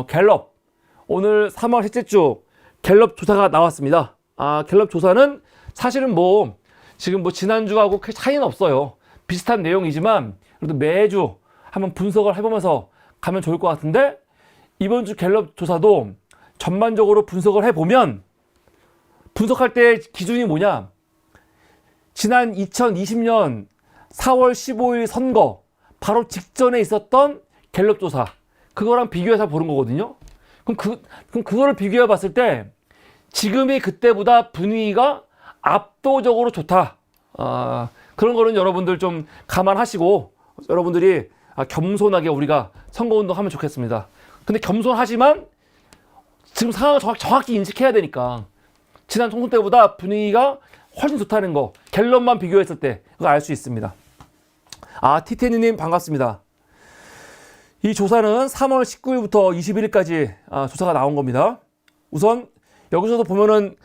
갤럽 오늘 3월 셋째 주 갤럽 조사가 나왔습니다. 갤럽 조사는 사실은 지금 지난주하고 큰 차이는 없어요. 비슷한 내용이지만 그래도 매주 한번 분석을 해보면서 가면 좋을 것 같은데, 이번 주 갤럽 조사도 전반적으로 분석을 해보면, 분석할 때 기준이 뭐냐, 지난 2020년 4월 15일 선거 바로 직전에 있었던 갤럽 조사, 그거랑 비교해서 보는 거거든요. 그럼 그거를 비교해 봤을 때 지금이 그때보다 분위기가 압도적으로 좋다. 그런 거는 여러분들 좀 감안하시고 여러분들이 겸손하게 우리가 선거운동 하면 좋겠습니다. 근데 겸손하지만 지금 상황을 정확히 인식해야 되니까, 지난 총선 때보다 분위기가 훨씬 좋다는 거 갤럽만 비교했을 때 그거 알 수 있습니다. 티테니님 반갑습니다. 이 조사는 3월 19일부터 21일까지 조사가 나온 겁니다. 우선 여기서도 보면은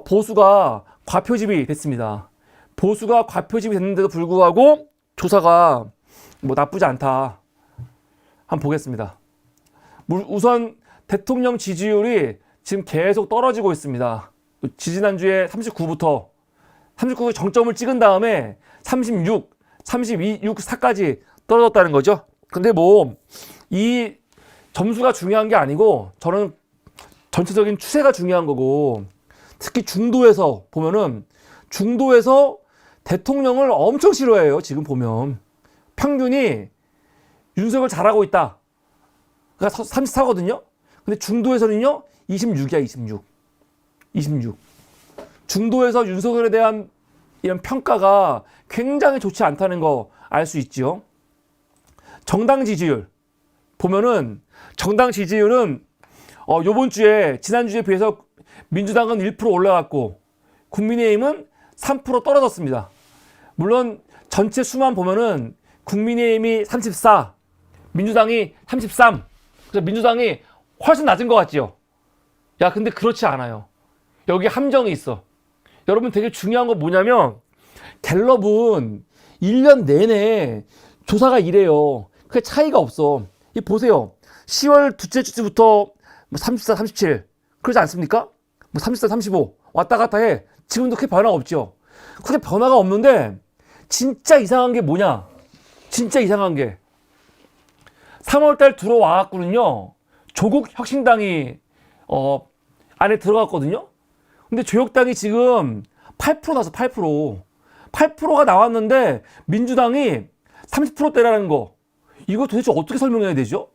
보수가 과표집이 됐습니다. 보수가 과표집이 됐는데도 불구하고 조사가 나쁘지 않다. 한번 보겠습니다. 우선 대통령 지지율이 지금 계속 떨어지고 있습니다. 지지난주에 39부터 39에 정점을 찍은 다음에 36, 32, 6, 4까지 떨어졌다는 거죠. 근데 이 점수가 중요한 게 아니고 저는 전체적인 추세가 중요한 거고, 특히 중도에서 보면은 중도에서 대통령을 엄청 싫어해요. 지금 보면 평균이 윤석열 잘하고 있다, 그러니까 34거든요. 근데 중도에서는요 26이야. 26. 중도에서 윤석열에 대한 이런 평가가 굉장히 좋지 않다는 거 알 수 있죠. 정당 지지율 보면은, 정당 지지율은 요번 주에 지난주에 비해서 민주당은 1% 올라갔고 국민의힘은 3% 떨어졌습니다. 물론 전체 수만 보면은 국민의힘이 34, 민주당이 33. 그래서 민주당이 훨씬 낮은 것 같지요. 근데 그렇지 않아요. 여기 함정이 있어. 여러분, 되게 중요한 건 뭐냐면 갤럽은 1년 내내 조사가 이래요. 그게 차이가 없어. 보세요. 10월 둘째 주부터 34, 37 그러지 않습니까? 34, 35 왔다 갔다 해. 지금도 크게 변화가 없죠. 크게 변화가 없는데 진짜 이상한 게 뭐냐? 진짜 이상한 게 3월달 들어와갖고는요 조국 혁신당이 안에 들어갔거든요. 근데 조혁당이 지금 8% 나서 8%가 나왔는데 민주당이 30%대라는 거, 이거 도대체 어떻게 설명해야 되죠?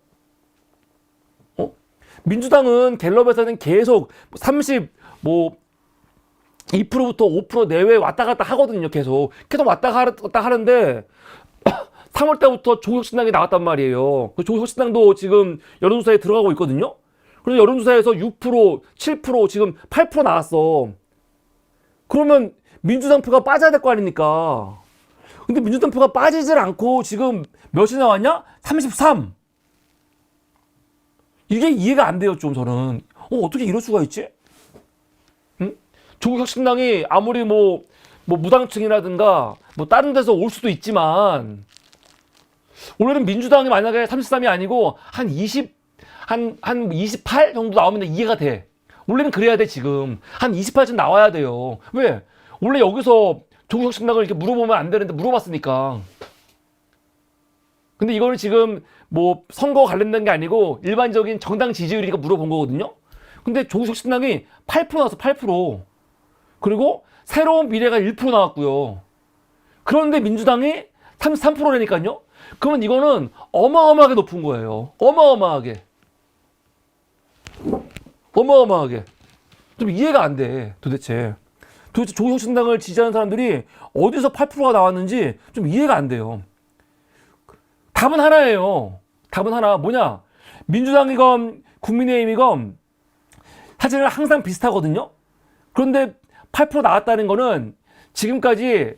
민주당은 갤럽에서는 계속 2%부터 5% 내외 왔다 갔다 하거든요. 계속 왔다 갔다 하는데 3월 달부터 조국혁신당이 나왔단 말이에요. 조국혁신당도 지금 여론조사에 들어가고 있거든요. 그래서 여론조사에서 6%, 7%, 지금 8% 나왔어. 그러면 민주당 표가 빠져야 될 거 아닙니까? 근데 민주당 표가 빠지질 않고 지금 몇이 나왔냐? 33. 이게 이해가 안 돼요, 좀 저는. 어떻게 이럴 수가 있지? 응? 조국혁신당이 아무리 무당층이라든가 다른 데서 올 수도 있지만, 원래는 민주당이 만약에 33이 아니고 한 28 정도 나오면 이해가 돼. 원래는 그래야 돼. 지금 한 28쯤 나와야 돼요. 왜? 원래 여기서 조국혁신당을 이렇게 물어보면 안 되는데 물어봤으니까. 근데 이거는 지금 선거 관련된 게 아니고 일반적인 정당 지지율이니까 물어본 거거든요. 근데 조국혁신당이 8% 나왔어. 8%. 그리고 새로운 미래가 1% 나왔고요. 그런데 민주당이 33%라니까요. 그러면 이거는 어마어마하게 높은 거예요. 어마어마하게. 좀 이해가 안 돼. 도대체 조국혁신당을 지지하는 사람들이 어디서 8%가 나왔는지 좀 이해가 안 돼요. 답은 하나예요. 답은 하나. 뭐냐? 민주당이건 국민의힘이건 사실은 항상 비슷하거든요. 그런데 8% 나왔다는 거는 지금까지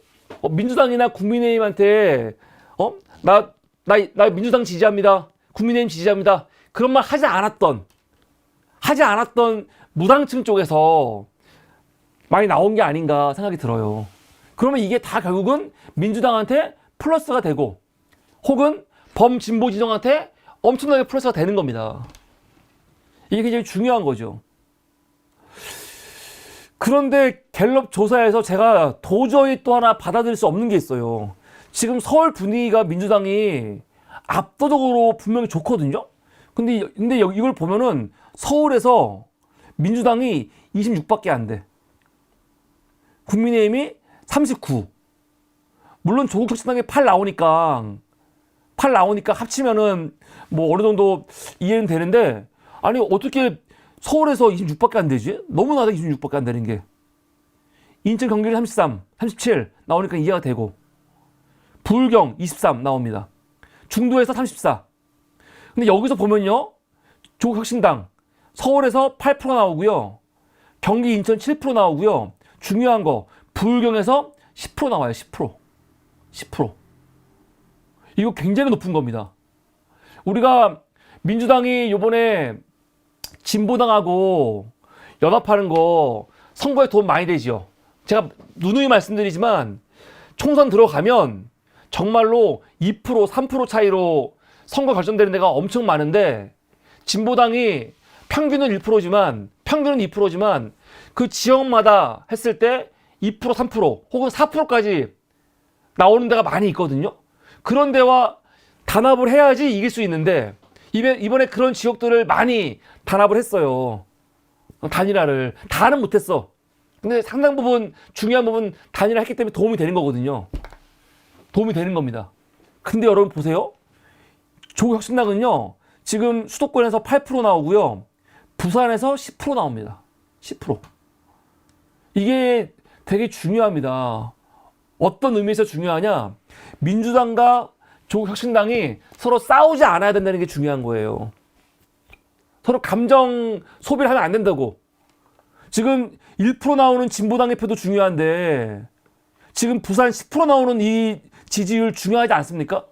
민주당이나 국민의힘한테 나 민주당 지지합니다, 국민의힘 지지합니다, 그런 말 하지 않았던 무당층 쪽에서 많이 나온 게 아닌가 생각이 들어요. 그러면 이게 다 결국은 민주당한테 플러스가 되고 혹은 범진보 진영한테 엄청나게 플러스가 되는 겁니다. 이게 굉장히 중요한 거죠. 그런데 갤럽 조사에서 제가 도저히 또 하나 받아들일 수 없는 게 있어요. 지금 서울 분위기가 민주당이 압도적으로 분명히 좋거든요. 근데 이걸 보면은 서울에서 민주당이 26밖에 안 돼. 국민의힘이 39. 물론 조국혁신당이 8 나오니까 합치면은 뭐 어느 정도 이해는 되는데, 아니 어떻게 서울에서 26밖에 안 되지? 너무나도 26밖에 안 되는 게. 인천 경기도 33, 37 나오니까 이해가 되고, 부울경 23 나옵니다. 중도에서 34. 근데 여기서 보면요, 조국혁신당 서울에서 8% 나오고요, 경기 인천 7% 나오고요, 중요한 거 부울경에서 10% 나와요. 10%. 이거 굉장히 높은 겁니다. 우리가 민주당이 요번에 진보당하고 연합하는 거 선거에 도움 많이 되죠. 제가 누누이 말씀드리지만 총선 들어가면 정말로 2%, 3% 차이로 선거 결정되는 데가 엄청 많은데, 진보당이 평균은 2%지만 그 지역마다 했을 때 2%, 3% 혹은 4%까지 나오는 데가 많이 있거든요. 그런 데와 단합을 해야지 이길 수 있는데, 이번에 그런 지역들을 많이 단합을 했어요. 단일화를. 다는 못했어. 근데 상당 부분, 중요한 부분 단일화 했기 때문에 도움이 되는 거거든요. 도움이 되는 겁니다. 근데 여러분 보세요. 조국혁신당은요, 지금 수도권에서 8% 나오고요, 부산에서 10% 나옵니다. 10%. 이게 되게 중요합니다. 어떤 의미에서 중요하냐? 민주당과 조국혁신당이 서로 싸우지 않아야 된다는 게 중요한 거예요. 서로 감정 소비를 하면 안 된다고. 지금 1% 나오는 진보당의 표도 중요한데, 지금 부산 10% 나오는 이 지지율 중요하지 않습니까?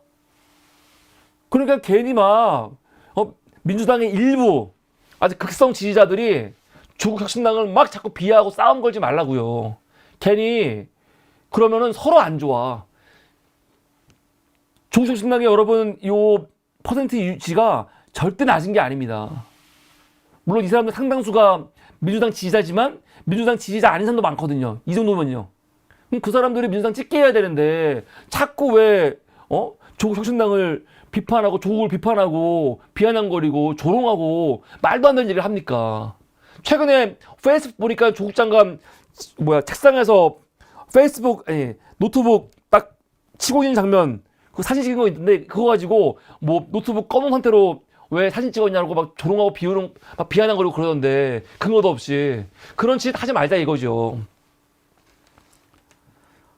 그러니까 괜히 막 민주당의 일부 아주 극성 지지자들이 조국혁신당을 막 자꾸 비하하고 싸움 걸지 말라고요. 괜히 그러면은 서로 안 좋아. 조국혁신당의 여러분 요 퍼센트 유지가 절대 낮은 게 아닙니다. 물론 이 사람들 상당수가 민주당 지지자지만 민주당 지지자 아닌 사람도 많거든요. 이 정도면요. 그럼 그 사람들이 민주당 찍게 해야 되는데 자꾸 왜 조국혁신당을 비판하고 조국을 비판하고 비아냥거리고 조롱하고 말도 안 되는 얘기를 합니까? 최근에 페이스북 보니까 조국 장관 책상에서 노트북 딱 치고 있는 장면, 그 사진 찍은 거 있는데, 그거 가지고 뭐 노트북 꺼놓은 상태로 왜 사진 찍었냐고 막 조롱하고 막 비아냥거리고 그러던데, 근거도 없이. 그런 짓 하지 말자 이거죠.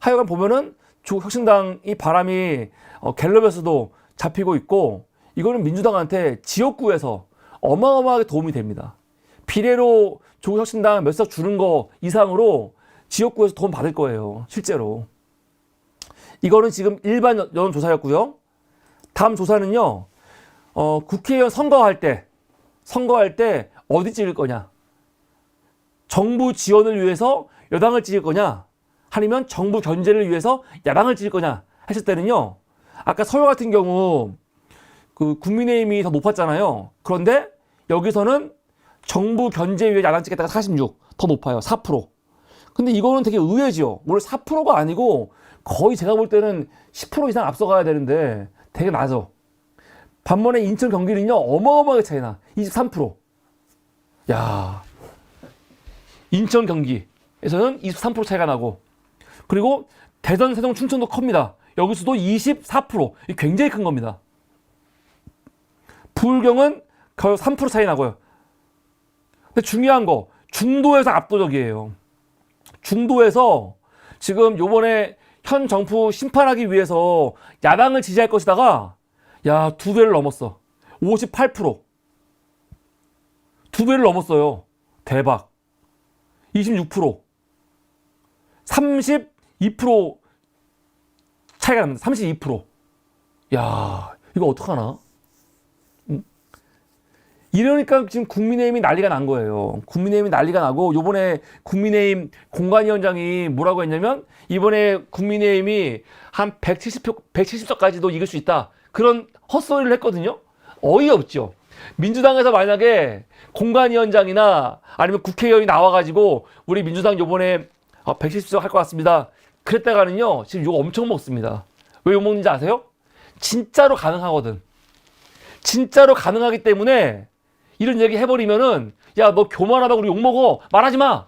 하여간 보면은 조국혁신당이 바람이 갤럽에서도 잡히고 있고, 이거는 민주당한테 지역구에서 어마어마하게 도움이 됩니다. 비례로 조국혁신당 몇 석 주는 거 이상으로 지역구에서 도움 받을 거예요. 실제로. 이거는 지금 일반 여론조사였고요. 다음 조사는요, 국회의원 선거할 때 어디 찍을 거냐? 정부 지원을 위해서 여당을 찍을 거냐? 아니면 정부 견제를 위해서 야당을 찍을 거냐? 했을 때는요, 아까 서울 같은 경우 그 국민의힘이 더 높았잖아요. 그런데 여기서는 정부 견제 위에 야당 찍겠다가 46, 더 높아요. 4%. 근데 이거는 되게 의외죠. 원래 4%가 아니고 거의 제가 볼 때는 10% 이상 앞서가야 되는데 되게 낮아. 반면에 인천 경기는요, 어마어마하게 차이나. 23%. 야, 인천 경기에서는 23% 차이가 나고, 그리고 대전, 세종, 충청도 컵니다. 여기서도 24%. 굉장히 큰 겁니다. 부울경은 거의 3% 차이 나고요. 근데 중요한 거, 중도에서 압도적이에요. 중도에서 지금 요번에 현 정부 심판하기 위해서 야당을 지지할 것이다가, 야, 2배를 넘었어. 58%. 2배를 넘었어요. 대박. 26%. 32% 차이가 납니다. 32%. 야, 이거 어떡하나? 이러니까 지금 국민의힘이 난리가 난 거예요. 국민의힘이 난리가 나고, 요번에 국민의힘 공관위원장이 뭐라고 했냐면, 이번에 국민의힘이 한 170석까지도 이길 수 있다. 그런 헛소리를 했거든요. 어이없죠. 민주당에서 만약에 공관위원장이나 아니면 국회의원이 나와가지고 우리 민주당 요번에 170석 할 것 같습니다. 그랬다가는요, 지금 욕 엄청 먹습니다. 왜 욕 먹는지 아세요? 진짜로 가능하거든. 진짜로 가능하기 때문에 이런 얘기 해버리면은 야, 너 교만하다고 우리 욕 먹어. 말하지 마.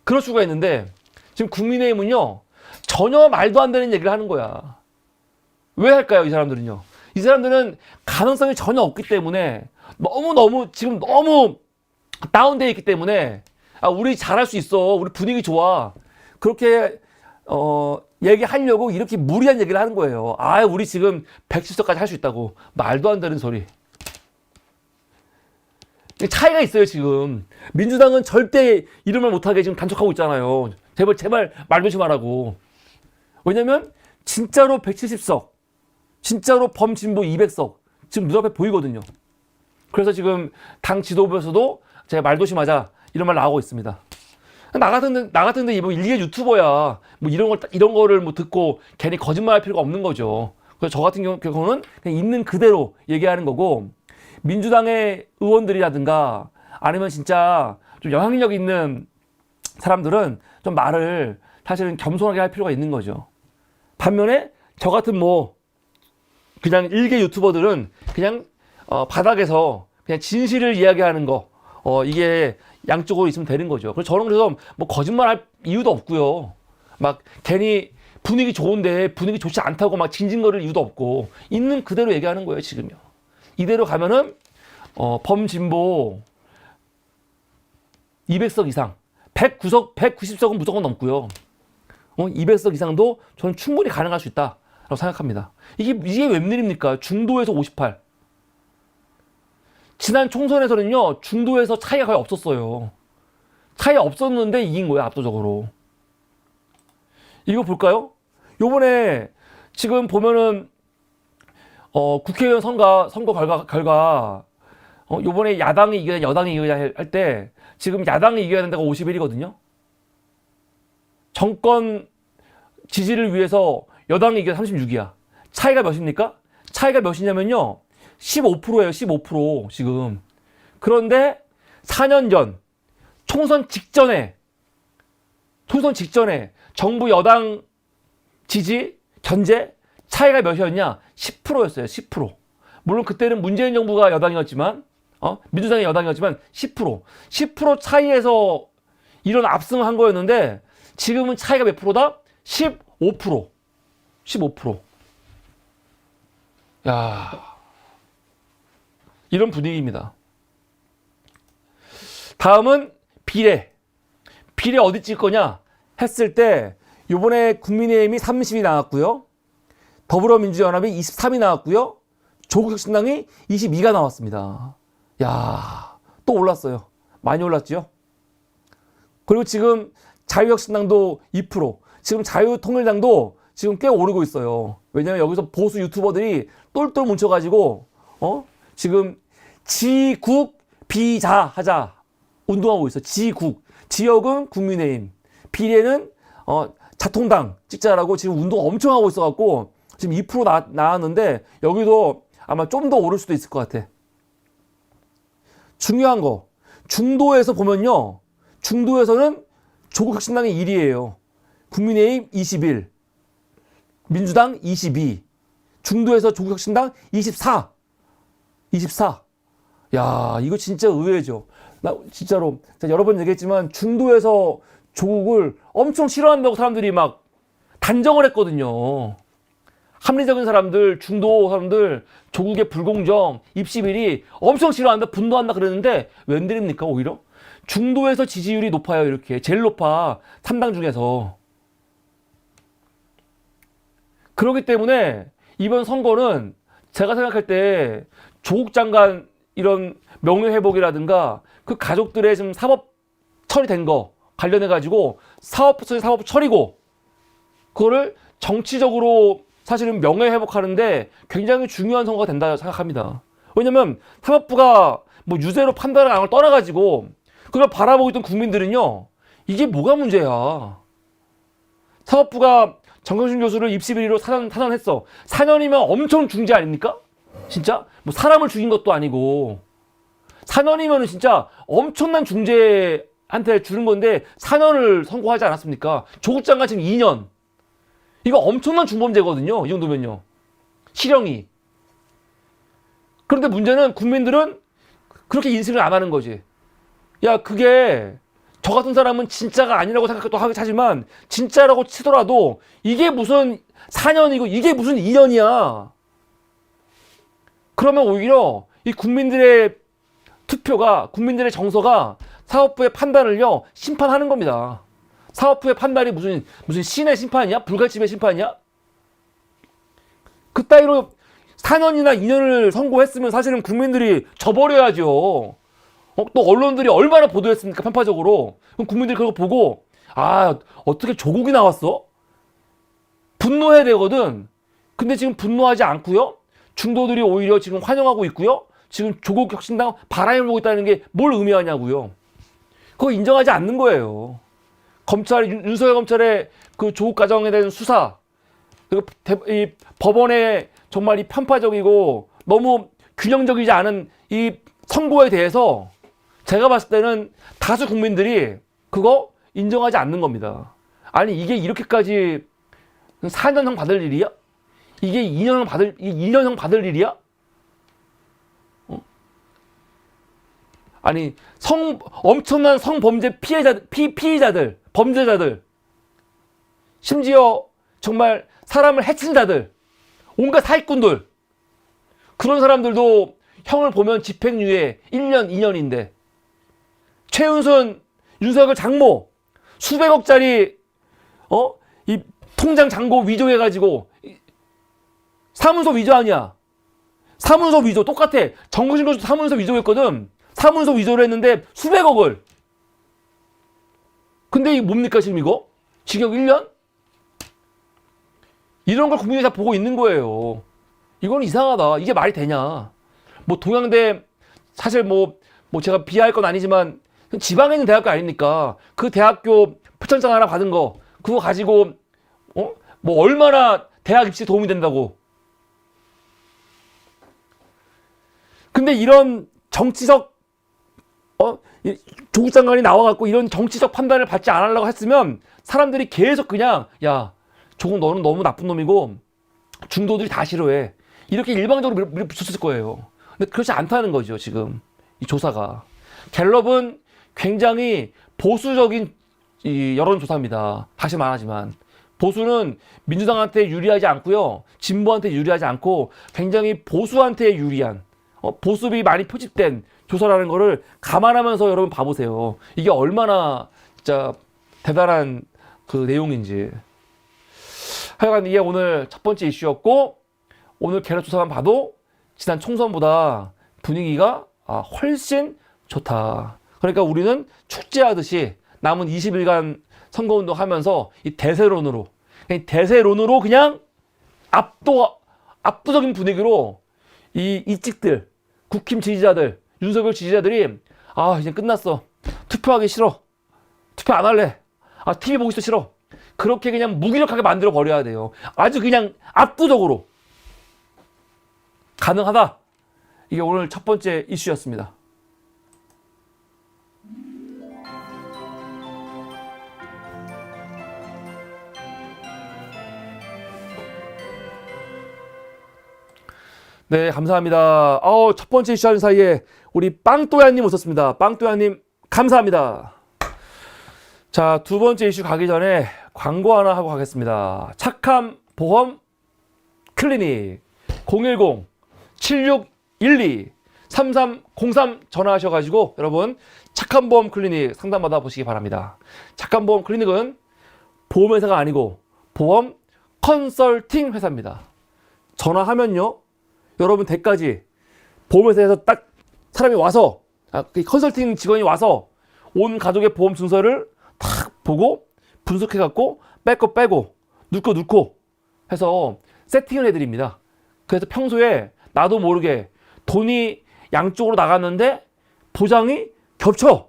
그럴 수가 있는데 지금 국민의힘은요, 전혀 말도 안 되는 얘기를 하는 거야. 왜 할까요, 이 사람들은요? 이 사람들은 가능성이 전혀 없기 때문에 너무 지금 너무 다운되어 있기 때문에 우리 잘할 수 있어. 우리 분위기 좋아. 그렇게 얘기하려고 이렇게 무리한 얘기를 하는 거예요. 우리 지금 110석까지 할 수 있다고. 말도 안 되는 소리. 차이가 있어요, 지금. 민주당은 절대 이런 말 못하게 지금 단속하고 있잖아요. 제발 말 조심하라고. 왜냐면 진짜로 170석, 진짜로 범진보 200석 지금 눈앞에 보이거든요. 그래서 지금 당 지도부에서도 제가 말 조심하자 이런 말 나오고 있습니다. 나 같은데 뭐 일개 유튜버야. 뭐 이런 거를 뭐 듣고 괜히 거짓말할 필요가 없는 거죠. 그래서 저 같은 경우는 그냥 있는 그대로 얘기하는 거고, 민주당의 의원들이라든가 아니면 진짜 좀 영향력 있는 사람들은 좀 말을 사실은 겸손하게 할 필요가 있는 거죠. 반면에 저 같은 뭐 그냥 일개 유튜버들은 그냥 바닥에서 그냥 진실을 이야기하는 거, 이게 양쪽으로 있으면 되는 거죠. 저는 그래서 뭐 거짓말할 이유도 없고요. 막 괜히 분위기 좋은데 분위기 좋지 않다고 막 징징거릴 이유도 없고, 있는 그대로 얘기하는 거예요, 지금요. 이대로 가면은 범진보 200석 이상, 190석은 무조건 넘고요. 200석 이상도 저는 충분히 가능할 수 있다라고 생각합니다. 이게 웬일입니까? 중도에서 58. 지난 총선에서는요, 중도에서 차이가 거의 없었어요. 차이 없었는데 이긴 거예요, 압도적으로. 이거 볼까요? 요번에 지금 보면은 국회의원 선거 결과 요번에 야당이 이겨야 여당이 이겨야 할 때 지금 야당이 이겨야 된다가 51이거든요. 정권 지지를 위해서 여당이 이겨야 36이야. 차이가 몇입니까? 차이가 몇이냐면요, 15%예요. 15% 지금. 그런데 4년 전 총선 직전에 정부 여당 지지 견제 차이가 몇이었냐? 10%였어요. 10%. 물론 그때는 문재인 정부가 여당이었지만, 민주당이 여당이었지만 10% 차이에서 이런 압승을 한 거였는데, 지금은 차이가 몇 프로다? 15%. 15%. 야, 이런 분위기입니다. 다음은 비례 어디 찍을 거냐 했을 때, 요번에 국민의힘이 30이 나왔고요. 더불어민주연합이 23이 나왔고요. 조국혁신당이 22가 나왔습니다. 야, 또 올랐어요. 많이 올랐죠. 그리고 지금 자유혁신당도 2%, 지금 자유통일당도 지금 꽤 오르고 있어요. 왜냐면 여기서 보수 유튜버들이 똘똘 뭉쳐가지고 지금 지국 비자 하자 운동하고 있어. 지역은 국민의힘, 비례는 자통당 찍자라고 지금 운동 엄청 하고 있어갖고 지금 2% 나왔는데, 여기도 아마 좀 더 오를 수도 있을 것 같아. 중요한 거, 중도에서 보면요, 중도에서는 조국혁신당이 1위예요. 국민의힘 21, 민주당 22, 중도에서 조국혁신당 24. 야, 이거 진짜 의외죠. 나 진짜로 여러 번 얘기했지만 중도에서 조국을 엄청 싫어한다고 사람들이 막 단정을 했거든요. 합리적인 사람들, 중도 사람들, 조국의 불공정, 입시비리 엄청 싫어한다, 분노한다 그랬는데 웬일입니까? 오히려 중도에서 지지율이 높아요. 이렇게 제일 높아, 3당 중에서. 그렇기 때문에 이번 선거는 제가 생각할 때 조국 장관 이런 명예회복이라든가 그 가족들의 지금 사법 처리된 거 관련해가지고 사법 처리고, 그거를 정치적으로 사실은 명예회복하는데 굉장히 중요한 선거가 된다 생각합니다. 왜냐면 사법부가 뭐 유죄로 판단을 안 걸 떠나가지고 그걸 바라보고 있던 국민들은요, 이게 뭐가 문제야. 사법부가 정경심 교수를 입시비리로 사단했어. 4년이면 엄청 중죄 아닙니까? 진짜? 뭐 사람을 죽인 것도 아니고. 4년이면은 진짜 엄청난 중재한테 주는 건데 4년을 선고하지 않았습니까? 조국 장관 지금 2년. 이거 엄청난 중범죄거든요. 이 정도면요. 실형이. 그런데 문제는 국민들은 그렇게 인식을 안 하는 거지. 야, 그게 저 같은 사람은 진짜가 아니라고 생각도 하지만 진짜라고 치더라도 이게 무슨 4년이고 이게 무슨 2년이야. 그러면 오히려 이 국민들의 투표가, 국민들의 정서가 사법부의 판단을요 심판하는 겁니다. 사법부의 판단이 무슨 신의 심판이야? 불가침의 심판이야? 그따위로 4년이나 2년을 선고했으면 사실은 국민들이 져버려야죠. 또 언론들이 얼마나 보도했습니까? 편파적으로. 그럼 국민들이 그거 보고 아, 어떻게 조국이 나왔어? 분노해야 되거든. 근데 지금 분노하지 않고요. 중도들이 오히려 지금 환영하고 있고요. 지금 조국 혁신당 바람을 보고 있다는 게 뭘 의미하냐고요. 그거 인정하지 않는 거예요. 검찰, 윤석열 검찰의 그 조국 가정에 대한 수사, 이 법원의 정말 이 편파적이고 너무 균형적이지 않은 이 선고에 대해서 제가 봤을 때는 다수 국민들이 그거 인정하지 않는 겁니다. 아니, 이게 이렇게까지 4년형 받을 일이야? 이게 2년형 받을 일이야? 아니, 엄청난 성범죄 피해자들, 범죄자들, 심지어 정말 사람을 해친 자들, 온갖 사기꾼들, 그런 사람들도 형을 보면 집행유예 1년, 2년인데, 최은순, 윤석열 장모, 수백억짜리, 이 통장 잔고 위조해가지고, 사문서 위조 아니야. 사문서 위조, 똑같아. 정부신고도 사문서 위조했거든. 사문서 위조를 했는데 수백억을. 근데 이게 뭡니까 지금 이거? 징역 1년? 이런 걸 국민이 다 보고 있는 거예요. 이건 이상하다. 이게 말이 되냐. 뭐 동양대 사실 뭐 제가 비하할 건 아니지만 지방에 있는 대학교 아닙니까? 그 대학교 표창장 하나 받은 거 그거 가지고 뭐 얼마나 대학 입시에 도움이 된다고. 근데 이런 정치적 조국 장관이 나와갖고 이런 정치적 판단을 받지 않으려고 했으면 사람들이 계속 그냥 야, 조국 너는 너무 나쁜 놈이고 중도들이 다 싫어해. 이렇게 일방적으로 밀어붙였을 거예요. 근데 그렇지 않다는 거죠, 지금. 이 조사가. 갤럽은 굉장히 보수적인 이 여론조사입니다. 다시 말하지만. 보수는 민주당한테 유리하지 않고요. 진보한테 유리하지 않고 굉장히 보수한테 유리한 보수비 많이 표집된 조사라는 거를 감안하면서 여러분 봐보세요. 이게 얼마나 진짜 대단한 그 내용인지. 하여간 이게 오늘 첫 번째 이슈였고, 오늘 갤럽 조사만 봐도 지난 총선보다 분위기가 훨씬 좋다. 그러니까 우리는 축제하듯이 남은 20일간 선거운동 하면서 이 대세론으로 그냥 압도적인 분위기로 이 찍들, 국힘 지지자들, 윤석열 지지자들이 이제 끝났어. 투표하기 싫어. 투표 안 할래. TV 보기 싫어. 그렇게 그냥 무기력하게 만들어 버려야 돼요. 아주 그냥 압도적으로 가능하다. 이게 오늘 첫 번째 이슈였습니다. 네, 감사합니다. 첫 번째 이슈 하는 사이에 우리 빵또야님 오셨습니다. 빵또야님 감사합니다. 자, 두 번째 이슈 가기 전에 광고 하나 하고 가겠습니다. 착함 보험 클리닉 010-7612-3303 전화하셔가지고 여러분 착함 보험 클리닉 상담받아 보시기 바랍니다. 착함 보험 클리닉은 보험회사가 아니고 보험 컨설팅 회사입니다. 전화하면요, 여러분 댁까지 보험회사에서 딱 사람이 와서 컨설팅 직원이 와서 온 가족의 보험 증서를 탁 보고 분석해갖고 뺄 거 빼고 넣을 거 넣고 해서 세팅을 해드립니다. 그래서 평소에 나도 모르게 돈이 양쪽으로 나갔는데 보장이 겹쳐.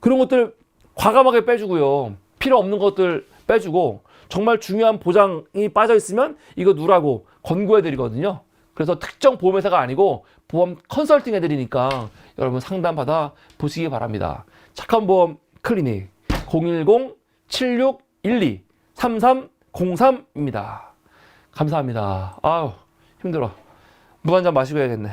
그런 것들 과감하게 빼주고요. 필요 없는 것들 빼주고 정말 중요한 보장이 빠져있으면 이거 누라고 권고해드리거든요. 그래서 특정 보험회사가 아니고 보험 컨설팅 해드리니까 여러분 상담 받아 보시기 바랍니다. 착한 보험 클리닉 010-7612-3303입니다. 감사합니다. 아우 힘들어. 물 한 잔 마시고 해야겠네.